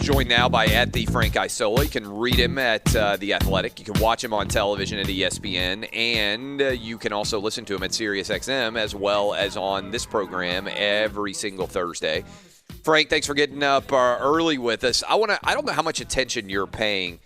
Joined now by @the Frank Isola. You can read him at The Athletic. You can watch him on television at ESPN. And you can also listen to him at SiriusXM as well as on this program every single Thursday. Frank, thanks for getting up early with us. I don't know how much attention you're paying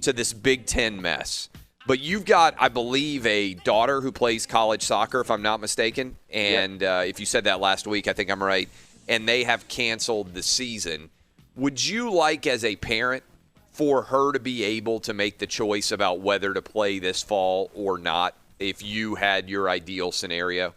to this Big Ten mess, but you've got, I believe, a daughter who plays college soccer, if I'm not mistaken. And if you said that last week, I think I'm right. And they have canceled the season. Would you like, as a parent, for her to be able to make the choice about whether to play this fall or not if you had your ideal scenario?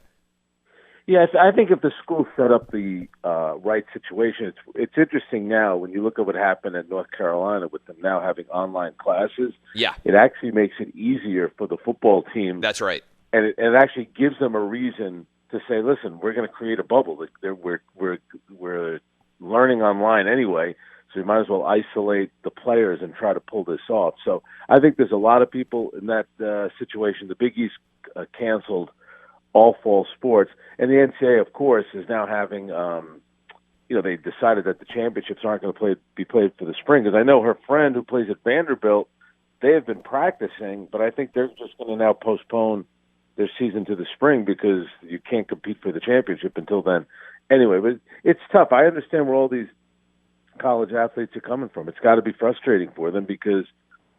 Yes, I think if the school set up the right situation, it's interesting now when you look at what happened in North Carolina with them now having online classes. Yeah. It actually makes it easier for the football team. That's right. And it actually gives them a reason to say, listen, we're going to create a bubble. We're learning online anyway, so we might as well isolate the players and try to pull this off. So I think there's a lot of people in that situation. The Big East canceled all fall sports, and the NCAA, of course, is now having, they decided that the championships aren't going to be played for the spring. Because I know her friend who plays at Vanderbilt, they have been practicing, but I think they're just going to now postpone their season to the spring because you can't compete for the championship until then. Anyway, but it's tough. I understand where all these college athletes are coming from. It's got to be frustrating for them because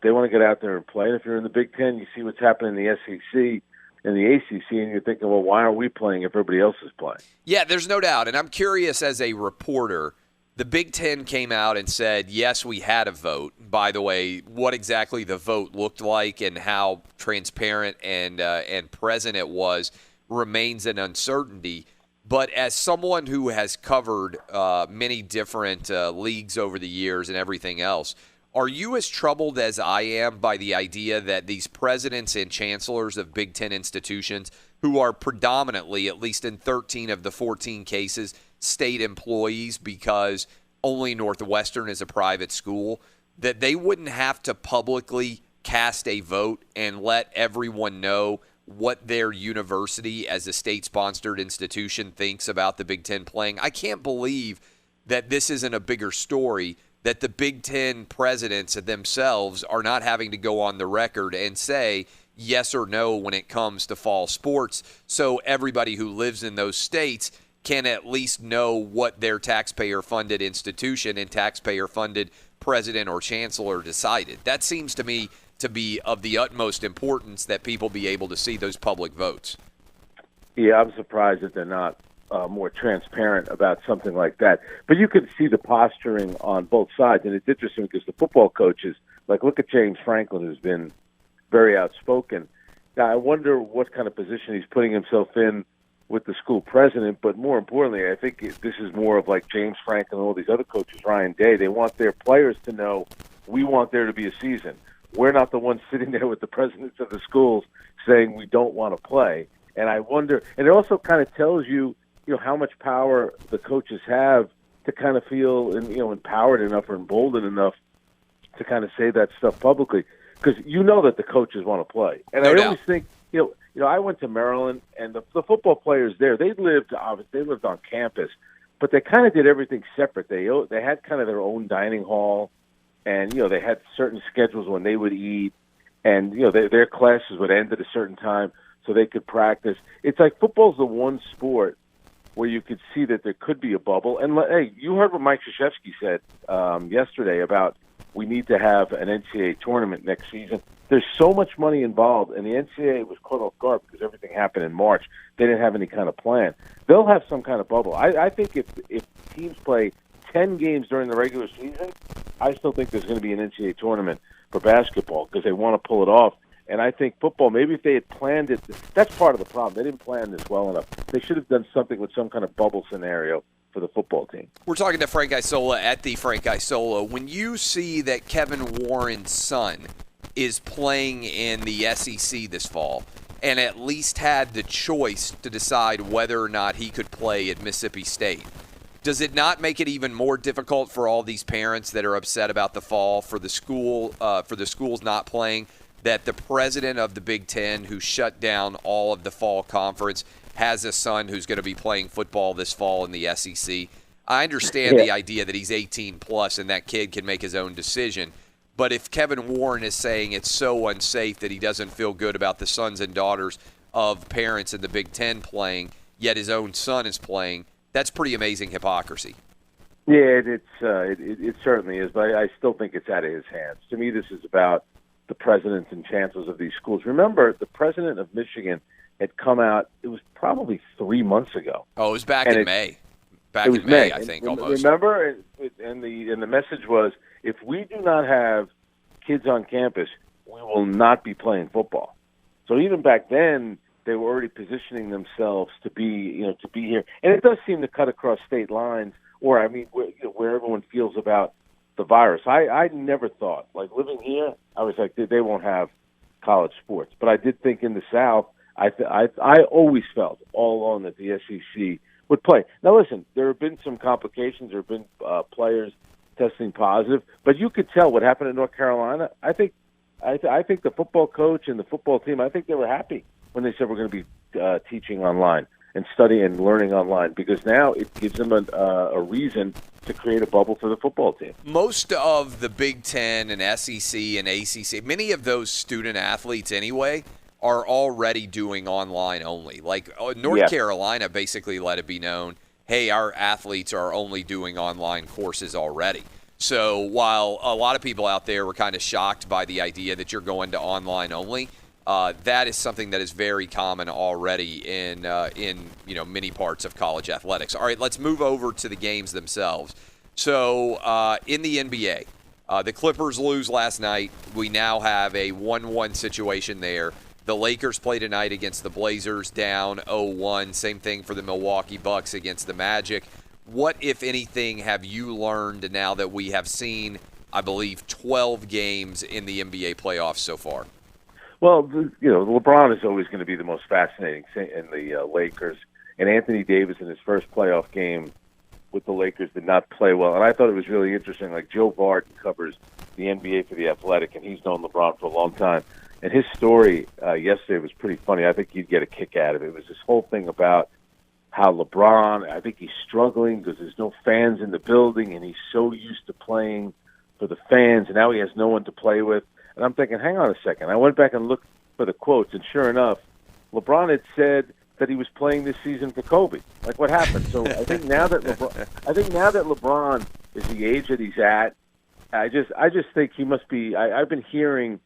they want to get out there and play. And if you're in the Big Ten, you see what's happening in the SEC and the ACC, and you're thinking, well, why aren't we playing if everybody else is playing? Yeah, there's no doubt. And I'm curious, as a reporter, the Big Ten came out and said, yes, we had a vote. By the way, what exactly the vote looked like and how transparent and present it was remains an uncertainty. But as someone who has covered many different leagues over the years and everything else, are you as troubled as I am by the idea that these presidents and chancellors of Big Ten institutions, who are predominantly, at least in 13 of the 14 cases, state employees because only Northwestern is a private school, that they wouldn't have to publicly cast a vote and let everyone know what their university as a state-sponsored institution thinks about the Big Ten playing? I can't believe that this isn't a bigger story, that the Big Ten presidents themselves are not having to go on the record and say yes or no when it comes to fall sports, so everybody who lives in those states can at least know what their taxpayer-funded institution and taxpayer-funded president or chancellor decided. That seems to me to be of the utmost importance that people be able to see those public votes. Yeah, I'm surprised that they're not more transparent about something like that. But you can see the posturing on both sides, and it's interesting because the football coaches, like look at James Franklin, who's been very outspoken. Now, I wonder what kind of position he's putting himself in with the school president, but more importantly, I think this is more of like James Franklin and all these other coaches, Ryan Day. They want their players to know, we want there to be a season. We're not the ones sitting there with the presidents of the schools saying we don't want to play. And I wonder, and it also kind of tells you, how much power the coaches have to kind of feel, empowered enough or emboldened enough to kind of say that stuff publicly, because that the coaches want to play. And I always think, I went to Maryland, and the football players there, they lived on campus, but they kind of did everything separate. They had kind of their own dining hall. And, they had certain schedules when they would eat, and, their classes would end at a certain time so they could practice. It's like football's the one sport where you could see that there could be a bubble. And, hey, you heard what Mike Krzyzewski said yesterday about we need to have an NCAA tournament next season. There's so much money involved, and the NCAA was caught off guard because everything happened in March. They didn't have any kind of plan. They'll have some kind of bubble. I think if teams play 10 games during the regular season, I still think there's going to be an NCAA tournament for basketball because they want to pull it off. And I think football, maybe if they had planned it, that's part of the problem. They didn't plan this well enough. They should have done something with some kind of bubble scenario for the football team. We're talking to Frank Isola at the Frank Isola. When you see that Kevin Warren's son is playing in the SEC this fall and at least had the choice to decide whether or not he could play at Mississippi State, does it not make it even more difficult for all these parents that are upset about the fall, for the schools not playing, that the president of the Big Ten, who shut down all of the fall conference, has a son who's going to be playing football this fall in the SEC? I understand the idea that he's 18 plus and that kid can make his own decision. But if Kevin Warren is saying it's so unsafe that he doesn't feel good about the sons and daughters of parents in the Big Ten playing, yet his own son is playing, that's pretty amazing hypocrisy. Yeah, it certainly is, but I still think it's out of his hands. To me, this is about the presidents and chancellors of these schools. Remember, the president of Michigan had come out, it was probably 3 months ago. Oh, it was back in May. Back in May, I think, almost. Remember, and the message was, if we do not have kids on campus, we will not be playing football. So even back then, they were already positioning themselves to be here. And it does seem to cut across state lines, or where everyone feels about the virus. I never thought, like living here, I was like, they won't have college sports. But I did think in the South, I always felt all along that the SEC would play. Now, listen, there have been some complications. There have been players testing positive, but you could tell what happened in North Carolina. I think the football coach and the football team, I think they were happy when they said we're going to be teaching online and studying and learning online, because now it gives them a reason to create a bubble for the football team. Most of the Big Ten and SEC and ACC, many of those student athletes anyway, are already doing online only. Like North Carolina basically let it be known, hey, our athletes are only doing online courses already. So while a lot of people out there were kind of shocked by the idea that you're going to online only, that is something that is very common already in many parts of college athletics. All right, let's move over to the games themselves. So in the NBA, the Clippers lose last night. We now have a 1-1 situation there. The Lakers play tonight against the Blazers, down 0-1. Same thing for the Milwaukee Bucks against the Magic. What, if anything, have you learned now that we have seen, I believe, 12 games in the NBA playoffs so far? Well, LeBron is always going to be the most fascinating thing in the Lakers. And Anthony Davis in his first playoff game with the Lakers did not play well. And I thought it was really interesting. Like Joe Varden covers the NBA for The Athletic, and he's known LeBron for a long time. And his story yesterday was pretty funny. I think you'd get a kick out of it. It was this whole thing about how LeBron, I think he's struggling because there's no fans in the building, and he's so used to playing for the fans, and now he has no one to play with. And I'm thinking, hang on a second. I went back and looked for the quotes, and sure enough, LeBron had said that he was playing this season for Kobe. Like, what happened? So I think now that LeBron is the age that he's at, I just think he must be. I've been hearing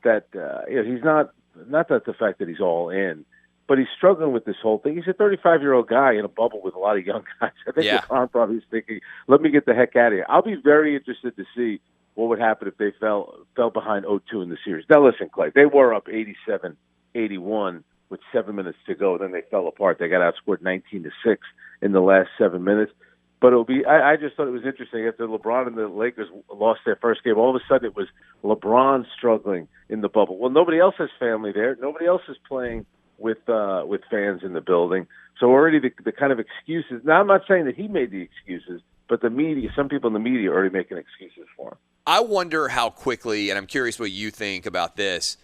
that he's not that the fact that he's all in, but he's struggling with this whole thing. He's a 35-year-old guy in a bubble with a lot of young guys. I think LeBron probably is thinking, let me get the heck out of here. I'll be very interested to see what would happen if they fell behind 0-2 in the series. Now, listen, Clay, they were up 87-81 with 7 minutes to go. Then they fell apart. They got outscored 19-6 in the last 7 minutes. But it'll be. I just thought it was interesting after LeBron and the Lakers lost their first game. All of a sudden, it was LeBron struggling in the bubble. Well, nobody else has family there. Nobody else is playing with fans in the building. So already the kind of excuses. Now, I'm not saying that he made the excuses, but the media, some people in the media, are already making excuses for him. I wonder how quickly, and I'm curious what you think about this.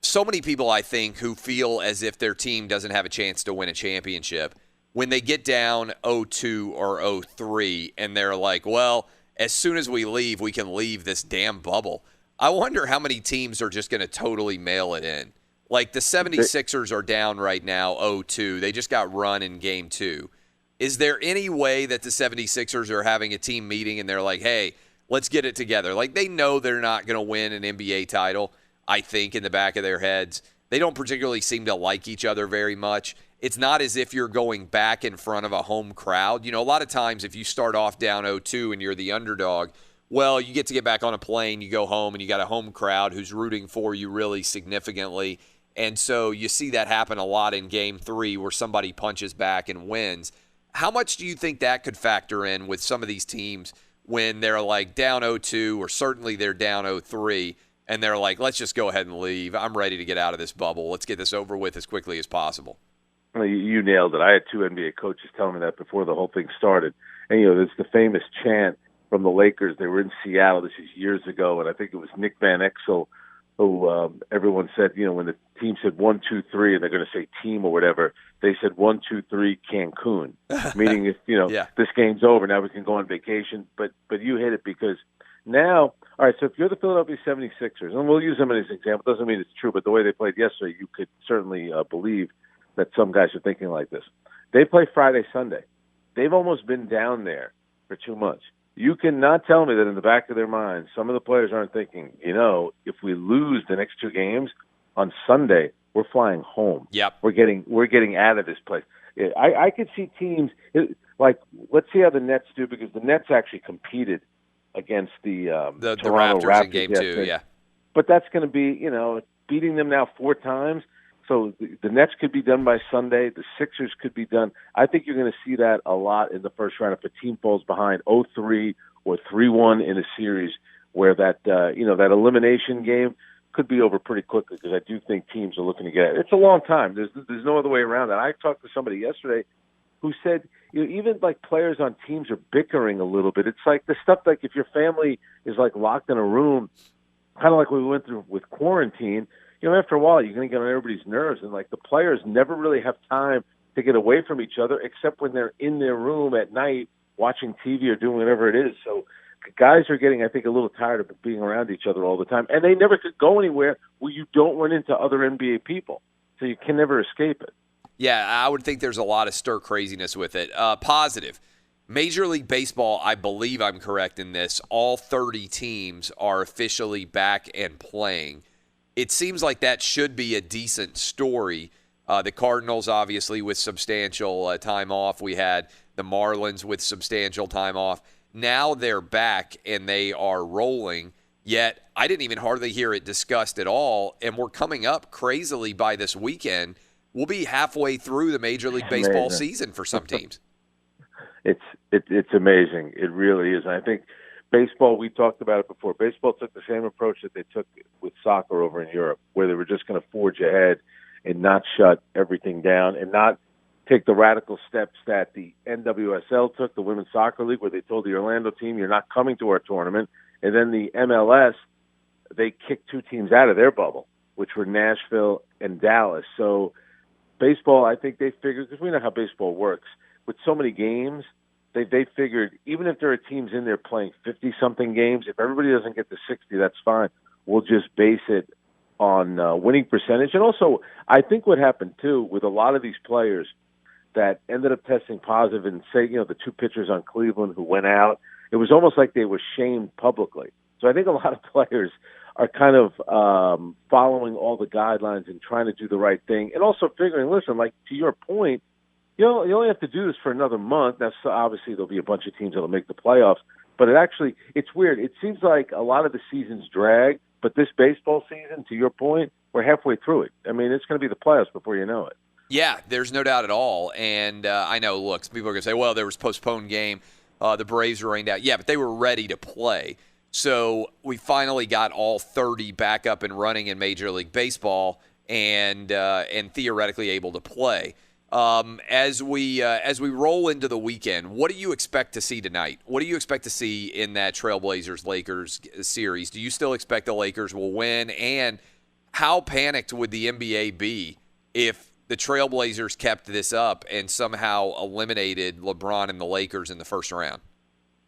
So many people, I think, who feel as if their team doesn't have a chance to win a championship, when they get down 0-2 or 0-3 and they're like, well, as soon as we leave, we can leave this damn bubble. I wonder how many teams are just going to totally mail it in. Like the 76ers are down right now 0-2. They just got run in game 2. Is there any way that the 76ers are having a team meeting and they're like, hey, let's get it together? Like they know they're not going to win an NBA title, I think, in the back of their heads. They don't particularly seem to like each other very much. It's not as if you're going back in front of a home crowd. You know, a lot of times if you start off down 0-2 and you're the underdog, well, you get to get back on a plane, you go home, and you got a home crowd who's rooting for you really significantly. And so you see that happen a lot in Game 3 where somebody punches back and wins. How much do you think that could factor in with some of these teams when they're like down 0-2 or certainly they're down 0-3 and they're like, let's just go ahead and leave. I'm ready to get out of this bubble. Let's get this over with as quickly as possible. Well, you nailed it. I had 2 NBA coaches telling me that before the whole thing started. And, there's the famous chant from the Lakers. They were in Seattle. This is years ago, and I think it was Nick Van Exel who everyone said, when the team said 1, 2, 3, and they're going to say team or whatever, they said 1, 2, 3 Cancun, meaning if Yeah. this game's over, now we can go on vacation. But you hit it because now, all right. So if you're the Philadelphia 76ers, and we'll use them as an example, doesn't mean it's true, but the way they played yesterday, you could certainly believe that some guys are thinking like this. They play Friday, Sunday. They've almost been down there for 2 months. You cannot tell me that in the back of their minds, some of the players aren't thinking, if we lose the next 2 games on Sunday, we're flying home. Yep. We're getting out of this place. I could see teams like, let's see how the Nets do, because the Nets actually competed against the Toronto Raptors in Raptors game yesterday. 2, yeah. But that's going to be, beating them now 4 times. So the Nets could be done by Sunday. The Sixers could be done. I think you're going to see that a lot in the first round if a team falls behind 0-3 or 3-1 in a series, where that that elimination game could be over pretty quickly, because I do think teams are looking to get it. It's a long time. There's no other way around that. I talked to somebody yesterday who said, even like players on teams are bickering a little bit. It's like the stuff like if your family is like locked in a room, kind of like we went through with quarantine. After a while, you're going to get on everybody's nerves, and like the players never really have time to get away from each other, except when they're in their room at night watching TV or doing whatever it is. So guys are getting, I think, a little tired of being around each other all the time, and they never could go anywhere where you don't run into other NBA people, so you can never escape it. Yeah, I would think there's a lot of stir craziness with it. Positive. Major League Baseball, I believe I'm correct in this, all 30 teams are officially back and playing. It seems like that should be a decent story. The Cardinals, obviously, with substantial time off. We had the Marlins with substantial time off. Now they're back and they are rolling, yet I didn't even hardly hear it discussed at all, and we're coming up crazily by this weekend. We'll be halfway through the Major League Baseball season for some teams. It's amazing. It really is. And I think baseball, we talked about it before. Baseball took the same approach that they took with soccer over in Europe, where they were just going to forge ahead and not shut everything down and not take the radical steps that the NWSL took, the Women's Soccer League, where they told the Orlando team, you're not coming to our tournament. And then the MLS, they kicked 2 teams out of their bubble, which were Nashville and Dallas. So baseball, I think they figured, because we know how baseball works, with so many games, they figured even if there are teams in there playing 50-something games, if everybody doesn't get to 60, that's fine. We'll just base it on winning percentage. And also, I think what happened, too, with a lot of these players that ended up testing positive, and say, the 2 pitchers on Cleveland who went out, it was almost like they were shamed publicly. So I think a lot of players are kind of following all the guidelines and trying to do the right thing, and also figuring, listen, like to your point, you only have to do this for another month. Now, so obviously, there'll be a bunch of teams that'll make the playoffs, but it's weird. It seems like a lot of the seasons drag, but this baseball season, to your point, we're halfway through it. I mean, it's going to be the playoffs before you know it. Yeah, there's no doubt at all. And I know, look, some people are going to say, well, there was a postponed game. The Braves were rained out. Yeah, but they were ready to play. So we finally got all 30 back up and running in Major League Baseball and theoretically able to play. As we roll into the weekend, what do you expect to see tonight? What do you expect to see in that Trailblazers-Lakers series? Do you still expect the Lakers will win? And how panicked would the NBA be if the Trailblazers kept this up and somehow eliminated LeBron and the Lakers in the first round?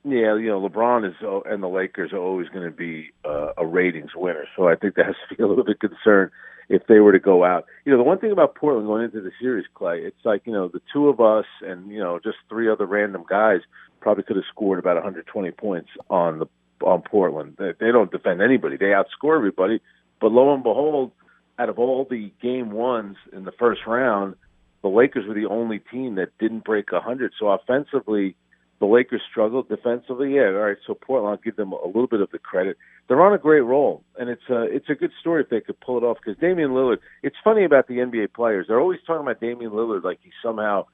Yeah, LeBron and the Lakers are always going to be a ratings winner. So I think that has to be a little bit concerned if they were to go out. The one thing about Portland going into the series, Clay, it's like, the 2 of us and, just 3 other random guys probably could have scored about 120 points on Portland. They don't defend anybody. They outscore everybody. But lo and behold, out of all the game ones in the first round, the Lakers were the only team that didn't break 100. So offensively, the Lakers struggled. Defensively, yeah, all right, so Portland, I'll give them a little bit of the credit. They're on a great roll, and it's a good story if they could pull it off, because Damian Lillard, it's funny about the NBA players. They're always talking about Damian Lillard like he's somehow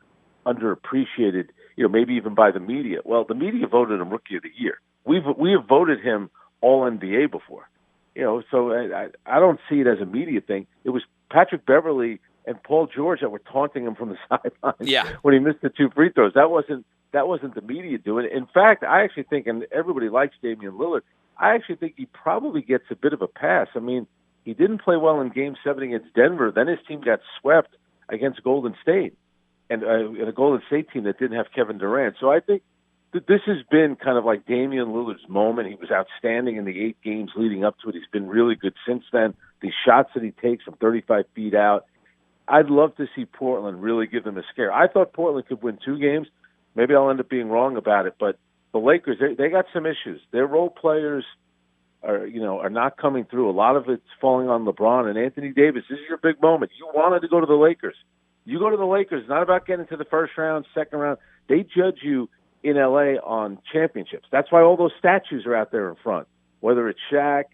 underappreciated, maybe even by the media. Well, the media voted him Rookie of the Year. We have voted him All-NBA before. So I don't see it as a media thing. It was Patrick Beverley and Paul George that were taunting him from the sidelines when he missed the 2 free throws. That wasn't the media doing it. In fact, I actually think, and everybody likes Damian Lillard, I actually think he probably gets a bit of a pass. I mean, He didn't play well in Game 7 against Denver. Then his team got swept against Golden State, and a Golden State team that didn't have Kevin Durant. So I think that this has been kind of like Damian Lillard's moment. He was outstanding in the 8 games leading up to it. He's been really good since then. The shots that he takes from 35 feet out, I'd love to see Portland really give them a scare. I thought Portland could win 2 games. Maybe I'll end up being wrong about it, but the Lakers, they got some issues. Their role players are not coming through. A lot of it's falling on LeBron and Anthony Davis. This is your big moment. You wanted to go to the Lakers. You go to the Lakers. It's not about getting to the first round, second round. They judge you in L.A. on championships. That's why all those statues are out there in front. Whether it's Shaq,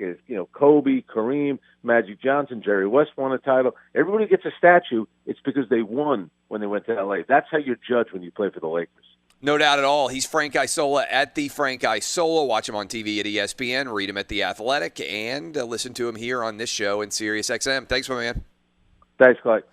Kobe, Kareem, Magic Johnson, Jerry West won a title. Everybody gets a statue. It's because they won when they went to L.A. That's how you're judged when you play for the Lakers. No doubt at all. He's Frank Isola at the Frank Isola. Watch him on TV at ESPN. Read him at The Athletic. And listen to him here on this show in SiriusXM. Thanks, my man. Thanks, Clay.